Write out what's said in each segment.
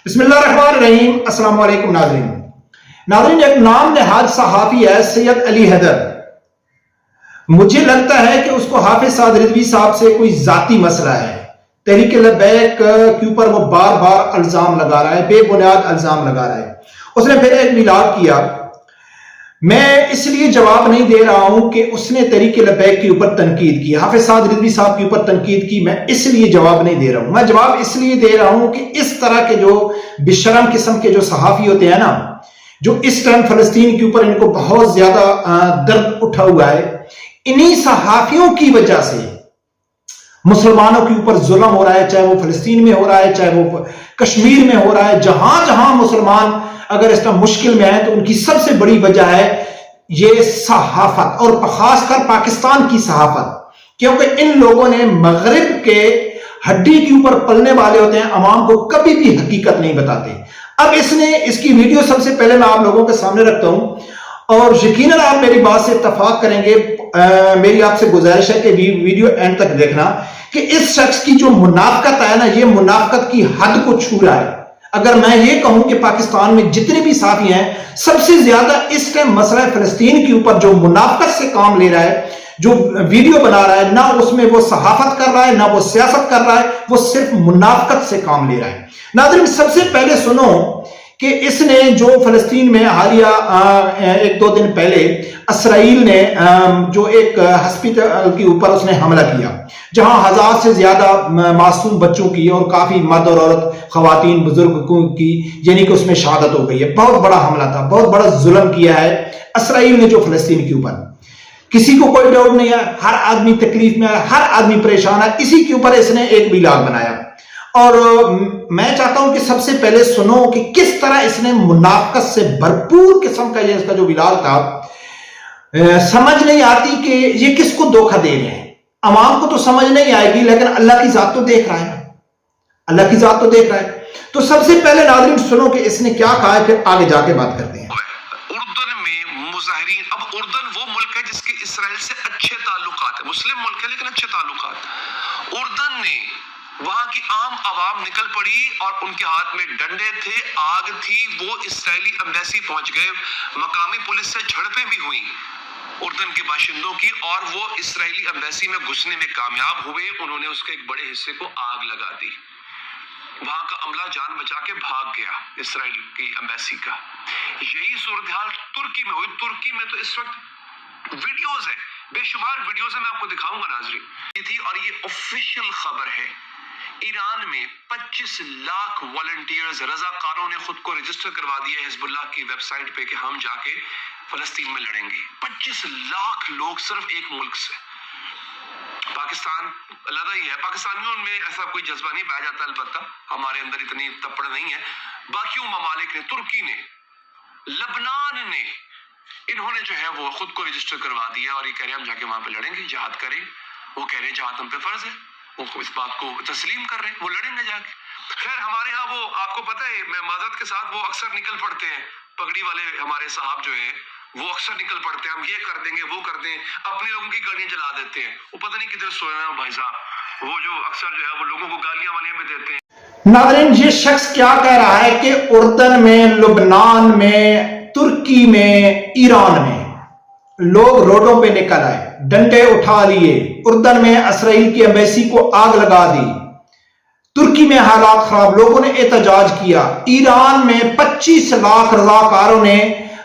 بسم اللہ الرحمن الرحیم۔ السلام علیکم ناظرین، ایک نام نہاد صحافی ہے سید علی حیدر۔ مجھے لگتا ہے کہ اس کو حافظ سعد رضوی صاحب سے کوئی ذاتی مسئلہ ہے۔ تحریک لبیک کے اوپر وہ بار بار الزام لگا رہا ہے، بے بنیاد الزام لگا رہا ہے۔ اس نے پھر ایک میلاد کیا۔ میں اس لیے جواب نہیں دے رہا ہوں کہ اس نے تحریک لبیک کے اوپر تنقید کی، حافظ سعد رضوی صاحب کے اوپر تنقید کی، میں اس لیے جواب نہیں دے رہا ہوں۔ میں جواب اس لیے دے رہا ہوں کہ اس طرح کے جو بشرم قسم کے جو صحافی ہوتے ہیں نا، جو اس ٹائم فلسطین کے اوپر ان کو بہت زیادہ درد اٹھا ہوا ہے، انہی صحافیوں کی وجہ سے مسلمانوں کے اوپر ظلم ہو رہا ہے، چاہے وہ فلسطین میں ہو رہا ہے، چاہے وہ کشمیر میں ہو رہا ہے، جہاں جہاں مسلمان اگر اس طرح مشکل میں آئے تو ان کی سب سے بڑی وجہ ہے یہ صحافت، اور خاص کر پاکستان کی صحافت، کیونکہ ان لوگوں نے مغرب کے ہڈی کے اوپر پلنے والے ہوتے ہیں، عوام کو کبھی بھی حقیقت نہیں بتاتے۔ اب اس کی ویڈیو سب سے پہلے میں آپ لوگوں کے سامنے رکھتا ہوں، اور یقیناً آپ میری بات سے اتفاق کریں گے۔ میری آپ سے گزارش ہے کہ ویڈیو اینڈ تک دیکھنا کہ اس شخص کی جو منافقت ہے نا، یہ منافقت کی حد کو چھو رہا ہے۔ اگر میں یہ کہوں کہ پاکستان میں جتنے بھی صحافی ہیں، سب سے زیادہ اس ٹائم مسئلہ فلسطین کے اوپر جو منافقت سے کام لے رہا ہے، جو ویڈیو بنا رہا ہے، نہ اس میں وہ صحافت کر رہا ہے، نہ وہ سیاست کر رہا ہے، وہ صرف منافقت سے کام لے رہا ہے۔ ناظرین، سب سے پہلے سنو کہ اس نے جو فلسطین میں حالیہ ایک دو دن پہلے اسرائیل نے جو ایک ہسپتال کے اوپر اس نے حملہ کیا، جہاں 1000 سے زیادہ معصوم بچوں کی اور کافی مرد اور عورت، خواتین، بزرگوں کی یعنی کہ اس میں شہادت ہو گئی ہے۔ بہت بڑا حملہ تھا، بہت بڑا ظلم کیا ہے اسرائیل نے جو فلسطین کے اوپر۔ کسی کو کوئی ڈاؤٹ نہیں ہے، ہر آدمی تکلیف میں ہے، ہر آدمی پریشان ہے۔ اسی کے اوپر اس نے ایک ویلاگ بنایا، اور میں چاہتا ہوں کہ سب سے پہلے سنو کہ کس طرح اس نے منافقت سے بھرپور قسم کا یہ اس کا جو ویلاگ تھا۔ سمجھ نہیں آتی کہ یہ کس کو دھوکہ دے رہے ہیں۔ عوام کو تو سمجھ نہیں آئے گی، لیکن اللہ کی ذات تو دیکھ رہا ہے، اللہ کی ذات تو دیکھ رہا ہے۔ تو سب سے پہلے ناظرین سنو کہ اس نے کیا کہا ہے، پھر آگے جا کے بات کرتے ہیں۔ اردن میں مظاہرین، اب اردن وہ ملک ہے جس کے اسرائیل سے اچھے تعلقات ہیں، مسلم ملک ہے لیکن اچھے تعلقات۔ اردن نے وہاں کی عام عوام نکل پڑی اور ان کے ہاتھ میں ڈنڈے تھے، آگ تھی، وہ اسرائیلی ایمبیسی پہنچ گئے، مقامی پولیس سے جھڑپیں بھی ہوئیں اردن کے باشندوں کی، اور وہ اسرائیلی ایمبیسی میں گھسنے میں کامیاب ہوئے۔ انہوں نے اس کے ایک بڑے حصے کو آگ لگا دی، وہاں کا عملہ جان بچا کے بھاگ گیا اسرائیل کی ایمبیسی کا۔ یہی صورتحال ترکی میں ہوئی۔ ترکی میں تو اس وقت ویڈیوز ہیں، بے شمار ویڈیوز ہیں، میں آپ کو دکھاؤں گا ناظرین۔ یہ تھی اور یہ آفیشیل خبر ہے۔ ایران میں 25 لاکھ والنٹیئرز، رضاکاروں نے خود کو رجسٹر کروا دیا حزب اللہ کی ویب سائٹ پہ کہ ہم جا کے فلسطین میں لڑیں گے۔ 25 لاکھ لوگ صرف ایک ملک سے۔ پاکستان علیحدہ ہی ہے، پاکستانیوں میں ایسا کوئی جذبہ نہیں پایا جاتا، البتہ ہمارے اندر اتنی تپڑ نہیں ہے۔ باقیوں ممالک نے، ترکی نے، لبنان نے، انہوں نے جو ہے وہ خود کو رجسٹر کروا دیا اور یہ کہہ رہے ہیں ہم جا کے وہاں پہ لڑیں گے، جہاد کریں۔ وہ کہہ رہے ہیں جہاد ہم پہ فرض ہے، وہ اس بات کو تسلیم کر رہے ہیں، وہ لڑیں گے جا کے۔ خیر ہمارے ہاں وہ آپ کو پتہ ہے، میں معذرت کے ساتھ، وہ اکثر نکل پڑتے ہیں پگڑی والے ہمارے صاحب جو ہیں، وہ اکثر نکل پڑتے ہیں، ہم یہ کر دیں گے، وہ کر دیں، اپنے لوگوں کی گاڑیاں جلا دیتے ہیں۔ وہ پتہ نہیں کدھر سوئے ہیں بھائی صاحب، وہ جو اکثر جو ہے وہ لوگوں کو گالیاں والیاں بھی دیتے ہیں۔ ناظرین، یہ شخص کیا کہہ رہا ہے کہ اردن میں، لبنان میں، ترکی میں، ایران میں لوگ روڈوں پہ نکل آئے، ڈنڈے اٹھا لیے، اردن میں اسرائیل کی ایمبیسی کو آگ لگا دی، ترکی میں حالات خراب، لوگوں نے احتجاج کیا، ایران میں 25 لاکھ رضاکاروں نے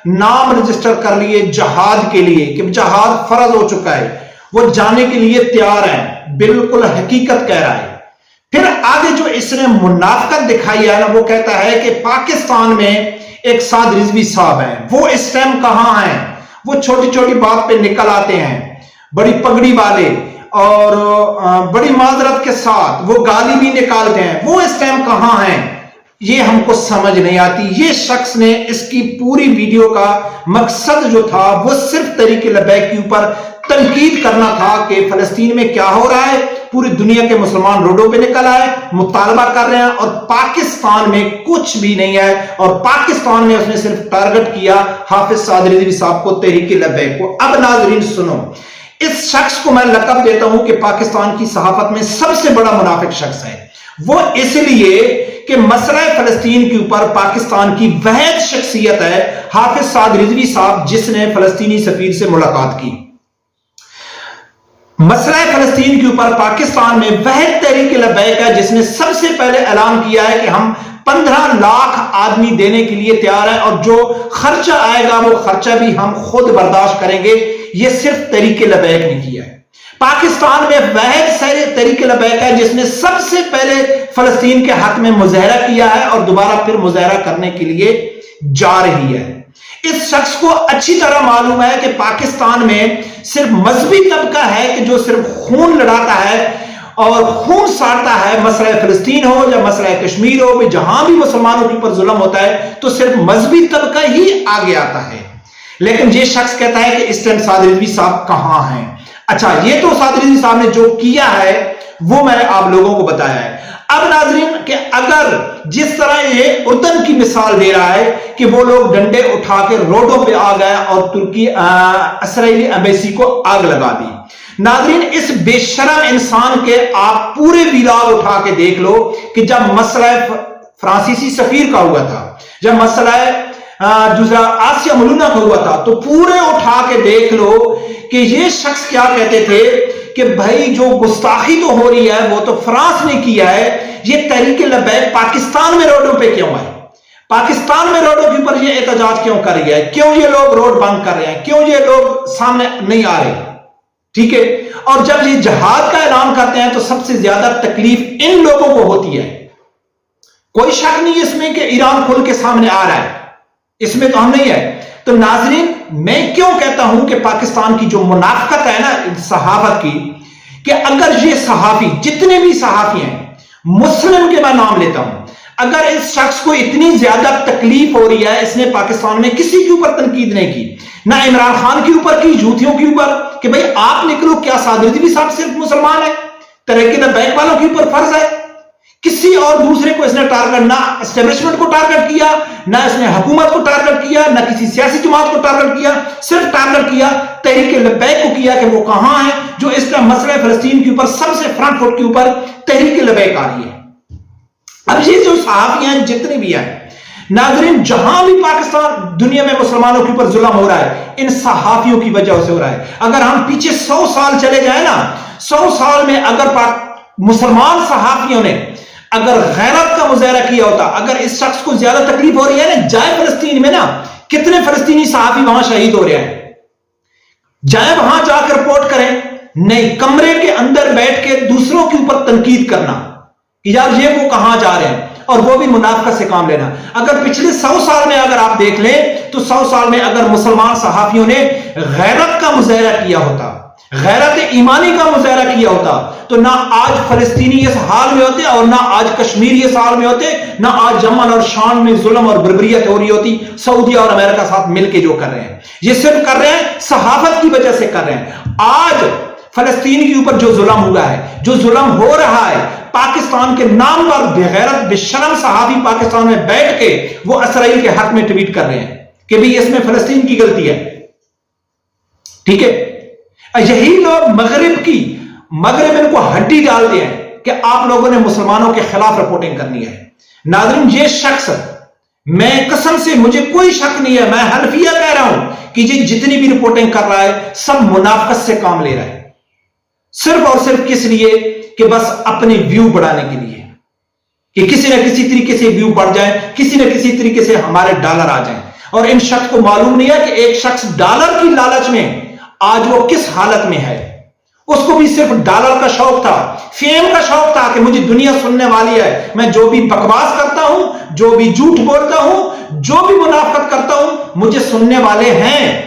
نام رجسٹر کر لیے جہاد کے لیے کہ جہاد فرض ہو چکا ہے، وہ جانے کے لیے تیار ہیں۔ بالکل حقیقت کہہ رہا ہے۔ پھر آگے جو اس نے منافقت دکھائی ہے نا، وہ کہتا ہے کہ پاکستان میں ایک سعد رضوی صاحب ہیں، وہ اس ٹائم کہاں ہیں؟ وہ چھوٹی چھوٹی بات پہ نکل آتے ہیں، بڑی پگڑی والے، اور بڑی معذرت کے ساتھ وہ گالی بھی نکالتے ہیں، وہ اس ٹائم کہاں ہیں؟ یہ ہم کو سمجھ نہیں آتی۔ یہ شخص نے اس کی پوری ویڈیو کا مقصد جو تھا وہ صرف تحریک لبیک کے اوپر تنقید کرنا تھا کہ فلسطین میں کیا ہو رہا ہے، پوری دنیا کے مسلمان روڈوں پہ نکل آئے، مطالبہ کر رہے ہیں، اور پاکستان میں کچھ بھی نہیں ہے، اور پاکستان میں اس نے صرف ٹارگٹ کیا حافظ سعد رضوی صاحب کو، تحریک لبیک کو۔ اب ناظرین سنو، اس شخص کو میں لقب دیتا ہوں کہ پاکستان کی صحافت میں سب سے بڑا منافق شخص ہے۔ وہ اس لیے کہ مسئلہ فلسطین کے اوپر پاکستان کی واحد شخصیت ہے حافظ سعد رضوی صاحب، جس نے فلسطینی سفیر سے ملاقات کی۔ مسئلہ فلسطین کے اوپر پاکستان میں واحد تحریک لبیک ہے جس نے سب سے پہلے اعلان کیا ہے کہ ہم 15 لاکھ آدمی دینے کے لیے تیار ہیں، اور جو خرچہ آئے گا وہ خرچہ بھی ہم خود برداشت کریں گے۔ یہ صرف تحریک لبیک نے کیا ہے۔ پاکستان میں واحد تحریک لبیک ہے جس نے سب سے پہلے فلسطین کے حق میں مظاہرہ کیا ہے اور دوبارہ پھر مظاہرہ کرنے کے لیے جا رہی ہے۔ اس شخص کو اچھی طرح معلوم ہے کہ پاکستان میں صرف مذہبی طبقہ ہے کہ جو صرف خون لڑاتا ہے اور خون ساڑتا ہے، مسئلہ فلسطین ہو یا مسئلہ کشمیر ہو، جہاں بھی مسلمانوں کے اوپر ظلم ہوتا ہے تو صرف مذہبی طبقہ ہی آگے آتا ہے۔ لیکن یہ شخص کہتا ہے کہ اس ٹائم سعد رضوی صاحب کہاں ہیں؟ اچھا، یہ تو سعد رضوی صاحب نے جو کیا ہے وہ میں نے آپ لوگوں کو بتایا ہے۔ اب ناظرین، کہ اگر جس طرح یہ اردن کی مثال دے رہا ہے کہ وہ لوگ ڈنڈے اٹھا کے روڈوں پہ آ گئے اور ترکی اسرائیلی ایمبیسی کو آگ لگا دی، ناظرین اس بے شرم انسان کے آپ پورے ویلاگ اٹھا کے دیکھ لو کہ جب مسئلہ فرانسیسی سفیر کا ہوا تھا، جب مسئلہ دوسرا آسیہ ملونہ کا ہوا تھا، تو پورے اٹھا کے دیکھ لو کہ یہ شخص کیا کہتے تھے کہ بھائی جو گستاخی تو ہو رہی ہے وہ تو فرانس نے کیا ہے، یہ تحریک لبیک پاکستان میں روڈوں پہ کیوں ہے؟ پاکستان میں روڈوں کے اوپر یہ احتجاج کیوں کر رہی ہے؟ کیوں یہ لوگ روڈ بند کر رہے ہیں؟ کیوں یہ لوگ سامنے نہیں آ رہے؟ ٹھیک ہے، اور جب یہ جہاد کا اعلان کرتے ہیں تو سب سے زیادہ تکلیف ان لوگوں کو ہوتی ہے۔ کوئی شک نہیں اس میں کہ ایران کھل کے سامنے آ رہا ہے، اس میں تو ہم نہیں ہے۔ تو ناظرین، میں کیوں کہتا ہوں کہ پاکستان کی جو منافقت ہے نا صحافت کی، کہ اگر یہ صحافی، جتنے بھی صحافی ہیں، مسلم کے میں نام لیتا ہوں، اگر اس شخص کو اتنی زیادہ تکلیف ہو رہی ہے، اس نے پاکستان میں کسی کے اوپر تنقید نہیں کی، نہ عمران خان کے اوپر کی، جھوتیوں کے اوپر کہ بھئی آپ نکلو، کیا سعد رضوی صاحب صرف مسلمان ہے؟ تحریک لبیک والوں کے اوپر فرض ہے؟ کسی اور دوسرے کو اس نے ٹارگٹ، نہ اسٹیبلشمنٹ کو ٹارگٹ کیا، نہ اس نے حکومت کو ٹارگٹ کیا، نہ کسی سیاسی جماعت کو ٹارگٹ کیا، صرف ٹارگٹ کیا تحریک لبیک کو کیا کہ وہ کہاں ہے، جو اس کا مسئلہ فلسطین کے اوپر سب سے فرنٹ فٹ کے اوپر تحریک لبیک آ رہی ہے۔ اب یہ جو صحافی ہیں جتنے بھی ہیں ناظرین، جہاں بھی پاکستان دنیا میں مسلمانوں کے اوپر ظلم ہو رہا ہے، ان صحافیوں کی وجہ سے ہو رہا ہے۔ اگر ہم پیچھے 100 سال چلے جائیں نا، 100 سال میں اگر مسلمان صحافیوں نے اگر غیرت کا مظاہرہ کیا ہوتا، اگر اس شخص کو زیادہ تکلیف ہو رہی ہے نا، جائے فلسطین میں نا، کتنے فلسطینی صحافی وہاں شہید ہو رہے ہیں، جائیں وہاں جا کر رپورٹ کریں۔ نہیں، کمرے کے اندر بیٹھ کے دوسروں کے اوپر تنقید کرنا کہ یار یہ وہ کہاں جا رہے ہیں، اور وہ بھی منافقت سے کام لینا۔ اگر پچھلے 100 سال میں اگر آپ دیکھ لیں تو 100 سال میں اگر مسلمان صحافیوں نے غیرت کا مظاہرہ کیا ہوتا، غیرت ایمانی کا مظاہرہ کیا ہوتا، تو نہ آج فلسطینی اس حال میں ہوتے، اور نہ آج کشمیری اس حال میں ہوتے، نہ آج یمن اور شام میں ظلم اور بربریت ہو رہی ہوتی۔ سعودیہ اور امریکہ ساتھ مل کے جو کر رہے ہیں، یہ صرف کر رہے ہیں صحافت کی وجہ سے کر رہے ہیں۔ آج فلسطین کے اوپر جو ظلم ہوا ہے، جو ظلم ہو رہا ہے، پاکستان کے نام پر بغیرت بے شرم صحافی پاکستان میں بیٹھ کے وہ اسرائیل کے حق میں ٹویٹ کر رہے ہیں کہ بھی اس میں فلسطین کی غلطی ہے۔ ٹھیک ہے، یہی لوگ مغرب ان کو ہڈی ڈالتے ہیں کہ آپ لوگوں نے مسلمانوں کے خلاف رپورٹنگ کرنی ہے۔ ناظرین، یہ شخص، میں قسم سے مجھے کوئی شک نہیں ہے، میں حنفیہ کہہ رہا ہوں کہ یہ جتنی بھی رپورٹنگ کر رہا ہے سب منافقت سے کام لے رہا ہے، صرف اور صرف کس لیے کہ بس اپنے ویو بڑھانے کے لیے، کہ کسی نہ کسی طریقے سے ویو بڑھ جائیں، کسی نہ کسی طریقے سے ہمارے ڈالر آ جائیں۔ اور ان شخص کو معلوم نہیں ہے کہ ایک شخص ڈالر کی لالچ میں آج وہ کس حالت میں ہے۔ اس کو بھی صرف ڈالر کا شوق تھا، فیم کا شوق تھا کہ مجھے دنیا سننے والی ہے، میں جو بھی بکواس کرتا ہوں، جو بھی جھوٹ بولتا ہوں، جو بھی منافقت کرتا ہوں، مجھے سننے والے ہیں،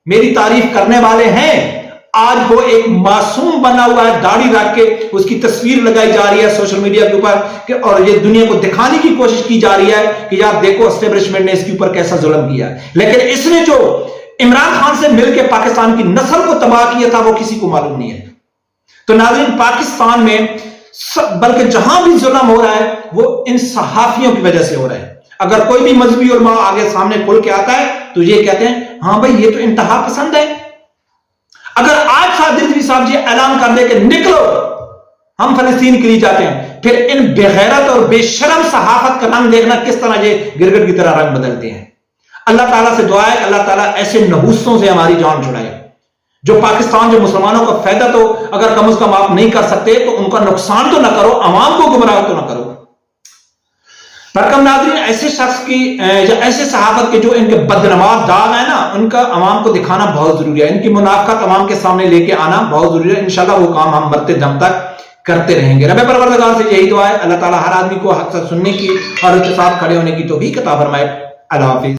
میری تعریف کرنے والے ہیں۔ آج وہ ایک معصوم بنا ہوا ہے، داڑھی رکھ کے اس کی تصویر لگائی جا رہی ہے سوشل میڈیا کے اوپر کہ، اور یہ دنیا کو دکھانے کی کوشش کی جا رہی ہے کہ یار دیکھو اسٹیبلشمنٹ نے اس کے اوپر کیسا ظلم کیا۔ لیکن اس نے جو عمران خان سے مل کے پاکستان کی نسل کو تباہ کیا تھا وہ کسی کو معلوم نہیں ہے۔ تو ناظرین، پاکستان میں بلکہ جہاں بھی ظلم ہو رہا ہے وہ ان صحافیوں کی وجہ سے ہو رہا ہے۔ اگر کوئی بھی مذہبی علماء آگے سامنے کھل کے آتا ہے تو یہ کہتے ہیں ہاں بھائی یہ تو انتہا پسند ہے۔ اگر آج سعد رضوی صاحب یہ اعلان کر دے کہ نکلو، ہم فلسطین کے لیے جاتے ہیں، پھر ان بغیرت اور بے شرم صحافت کا رنگ دیکھنا کس طرح یہ گرگٹ کی طرح رنگ بدلتے ہیں۔ اللہ تعالیٰ سے دعا ہے کہ اللہ تعالیٰ ایسے نحوستوں سے ہماری جان چھڑائے، جو پاکستان، جو مسلمانوں کا فائدہ تو اگر کم از کم آپ نہیں کر سکتے تو ان کا نقصان تو نہ کرو، عوام کو گمراہ تو نہ کرو۔ برکم ناظرین، ایسے شخص کی یا ایسے صحافت کے جو ان کے بدنما داغ ہیں نا، ان کا عوام کو دکھانا بہت ضروری ہے، ان کی منافقت عوام کے سامنے لے کے آنا بہت ضروری ہے۔ انشاءاللہ وہ کام ہم مرتے دم تک کرتے رہیں گے۔ رب پروردگار سے یہی دعا ہے، اللہ تعالیٰ ہر آدمی کو حق سے سننے کی اور اتفاق کھڑے ہونے کی توفیق عطا فرمائے۔ اللہ حافظ۔